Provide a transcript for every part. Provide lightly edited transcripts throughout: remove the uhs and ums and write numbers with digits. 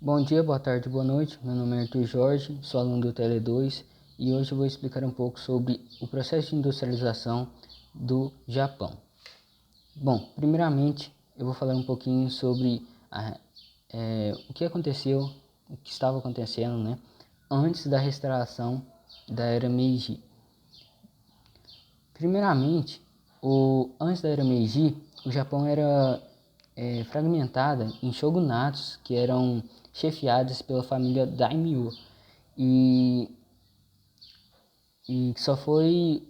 Bom dia, boa tarde, boa noite. Meu nome é Arthur Jorge, sou aluno do Tele2 e hoje eu vou explicar um pouco sobre o processo de industrialização do Japão. Bom, primeiramente eu vou falar um pouquinho sobre o que aconteceu, o que estava acontecendo, antes da restauração da Era Meiji. Primeiramente, antes da Era Meiji, o Japão era fragmentada em shogunatos que eram chefiados pela família Daimyo e só foi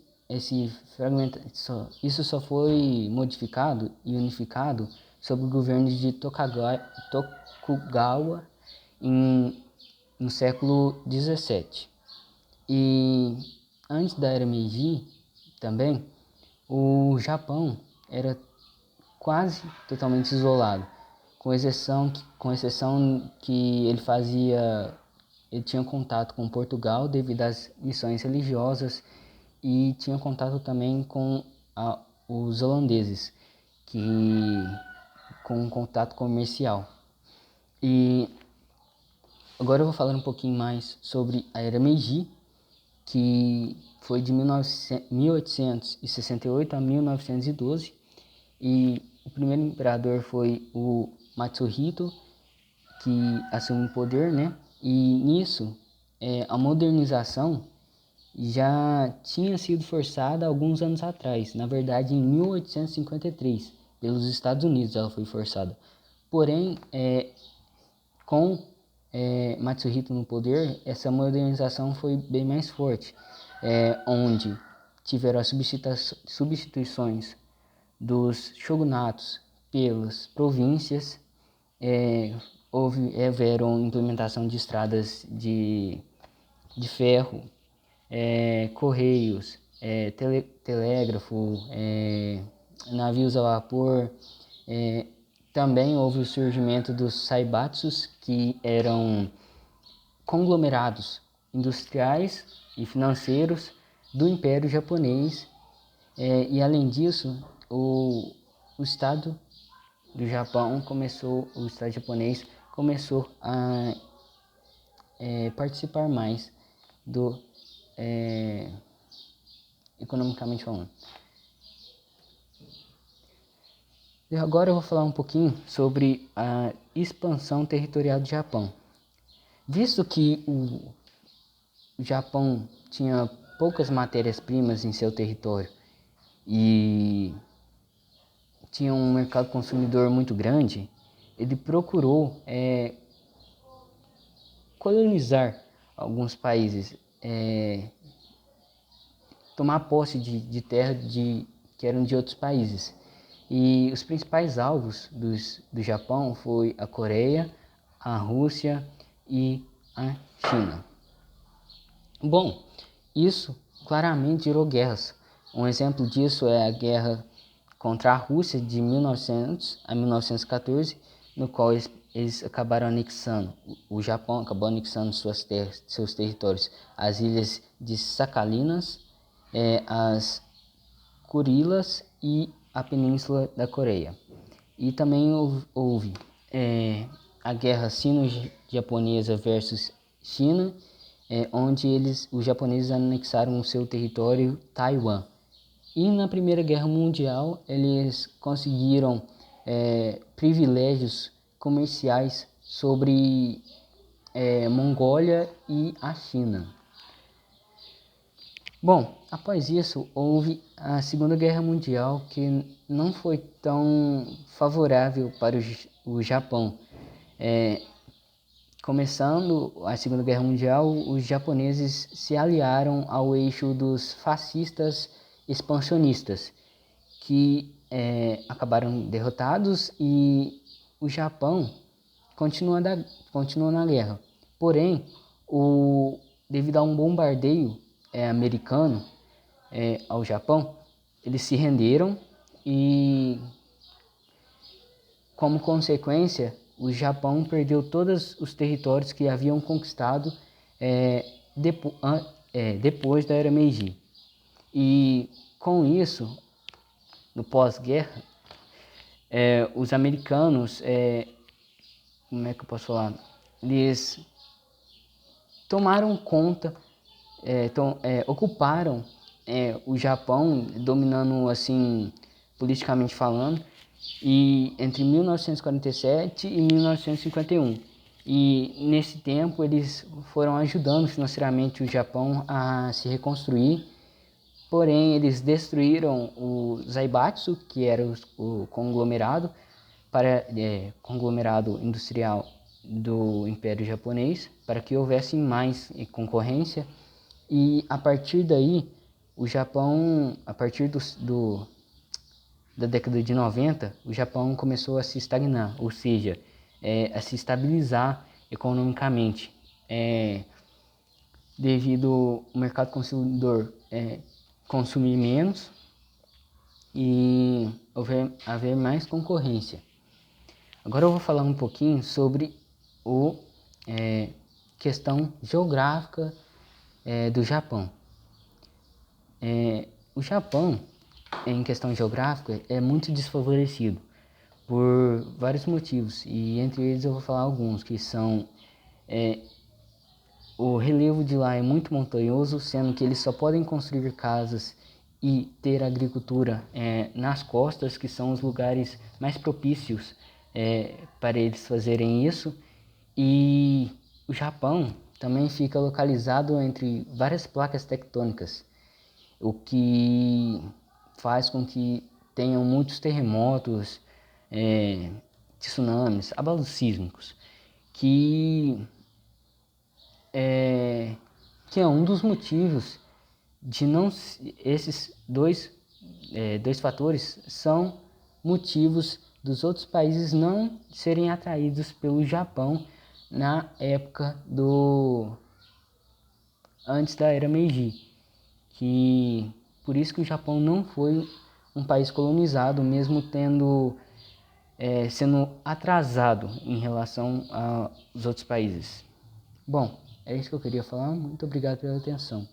isso só foi modificado e unificado sob o governo de Tokugawa no século 17. E antes da Era Meiji também, o Japão era quase totalmente isolado, com exceção que ele tinha contato com Portugal devido às missões religiosas e tinha contato também com os holandeses, com contato comercial. E agora eu vou falar um pouquinho mais sobre a Era Meiji, que foi de 1868 a 1912, e o primeiro imperador foi o Matsuhito, que assumiu o poder, E nisso, a modernização já tinha sido forçada alguns anos atrás. Na verdade, em 1853, pelos Estados Unidos ela foi forçada. Porém, com Matsuhito no poder, essa modernização foi bem mais forte, onde tiveram as substituições dos shogunatos pelas províncias, houveram implementação de estradas de ferro, correios, telégrafo, navios a vapor. Também houve o surgimento dos saibatsus, que eram conglomerados industriais e financeiros do Império Japonês. E além disso, o Estado do Japão o Estado japonês começou a participar mais economicamente falando. E agora eu vou falar um pouquinho sobre a expansão territorial do Japão. Visto que o Japão tinha poucas matérias-primas em seu território e tinha um mercado consumidor muito grande, ele procurou colonizar alguns países, tomar posse de terra que eram de outros países. E os principais alvos do Japão foi a Coreia, a Rússia e a China. Bom, isso claramente gerou guerras. Um exemplo disso é a guerra contra a Rússia de 1900 a 1914, no qual eles acabaram anexando, o Japão acabou anexando seus territórios, as ilhas de Sakhalinas, as Kurilas e a Península da Coreia. E também houve a guerra sino-japonesa versus China, onde os japoneses anexaram o seu território Taiwan. E na Primeira Guerra Mundial eles conseguiram privilégios comerciais sobre Mongólia e a China. Bom, após isso houve a Segunda Guerra Mundial, que não foi tão favorável para o Japão. Começando a Segunda Guerra Mundial, os japoneses se aliaram ao eixo dos fascistas expansionistas, que acabaram derrotados, e o Japão continua na guerra. Porém, devido a um bombardeio americano ao Japão, eles se renderam e, como consequência, o Japão perdeu todos os territórios que haviam conquistado depois da Era Meiji. E com isso, no pós-guerra, os americanos, como é que eu posso falar? eles tomaram conta, ocuparam o Japão, dominando assim politicamente falando, e entre 1947 e 1951. E nesse tempo eles foram ajudando financeiramente o Japão a se reconstruir. Porém, eles destruíram o Zaibatsu, que era o conglomerado industrial do Império Japonês, para que houvesse mais concorrência. E a partir daí, o Japão, a partir da década de 90, o Japão começou a se estagnar, ou seja, a se estabilizar economicamente, devido ao mercado consumidor consumir menos e haver mais concorrência. Agora eu vou falar um pouquinho sobre questão geográfica do Japão. O Japão, em questão geográfica, é muito desfavorecido por vários motivos, e entre eles eu vou falar alguns, que são o relevo de lá é muito montanhoso, sendo que eles só podem construir casas e ter agricultura nas costas, que são os lugares mais propícios para eles fazerem isso. E o Japão também fica localizado entre várias placas tectônicas, o que faz com que tenham muitos terremotos, tsunamis, abalos sísmicos, que é um dos motivos de não... Esses dois fatores são motivos dos outros países não serem atraídos pelo Japão na época antes da era Meiji, que por isso que o Japão não foi um país colonizado, mesmo sendo atrasado em relação aos outros países. Bom, é isso que eu queria falar. Muito obrigado pela atenção.